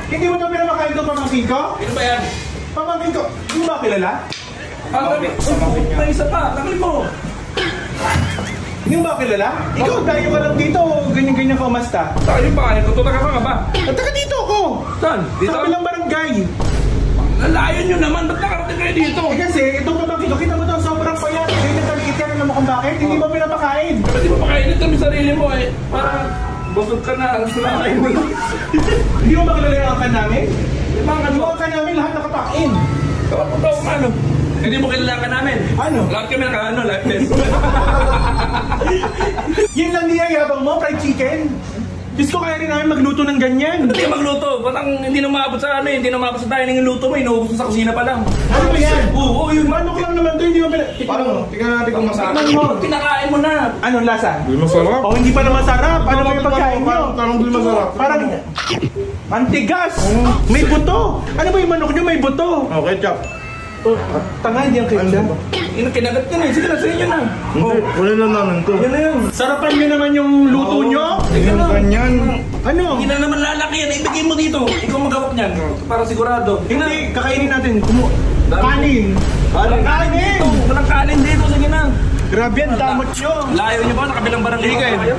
Hindi mo ito pinamakain ko, pamangkin ko? Sino ba yan? Pamangkin ko, hindi mo ba kilala? May isa pa, takli mo. Hindi mo ba kilala? Ikaw, dayo ka lang dito, ganyan-ganyan ka umasta. Tayo pa, tututaka ka ba? At taka dito ako! Saan? Dito? Sa kabilang barangay. Lalayo nyo naman, ba't nakarating kayo dito? Eh kasi, itong pamangkin ko, kita mo ito, sobrang payat. Ganyan nagkaliit yan, alam mo kung bakit? Hindi mo pinapakain. Pwede mo pakainin kami sarili mo eh. Parang busog ka na, nakain mo lang. Hindi mo ba kilala yung angkan namin? Yung mga Yung angkan namin, lahat nakapakain. kapag daw ano? Hindi mo kilala ka namin. Ano? Lahat kami naka-ano, live test. Yun lang niyayabang mo, fried chicken. Diyos ko, kaya rin namin magluto ng ganyan. Hindi ka magluto. Ba't hindi na maabot sa ano eh. Hindi na maabot sa dining yung luto mo. Inuubos mo sa kusina pa lang. Ano ba yan? Oo, yun. Manok lang naman to, hindi mo Paano? Tingnan natin kung masarap. Tikman mo. Pinakain mo na. Anong lasa? Hindi masarap. Oh, hindi pa na masarap. Ano ba yung pagkain nyo? Parang hindi masarap. Parang mantigas. May buto. Ano ba yung manok nyo? May buto. Oh, ketchup. Oh, tanga, hindi ang ketchup. Kinagat ka na eh. Sige na, sa inyo na. Hindi, wala lang namin to. Yan na yan. Sarapan nyo naman yung luto nyo. Tingnan mo ganyan. Ano? Hindi na naman lalaki yan. Ibigay mo dito. Ikaw magawak niyan. Para sigurado. Hindi, kakainin natin. Kanin. Walang kanin. Walang kanin dito. Sige na. Grabe yan, damot nyo. Layo niyo ba? Nakabilang barangay kayo.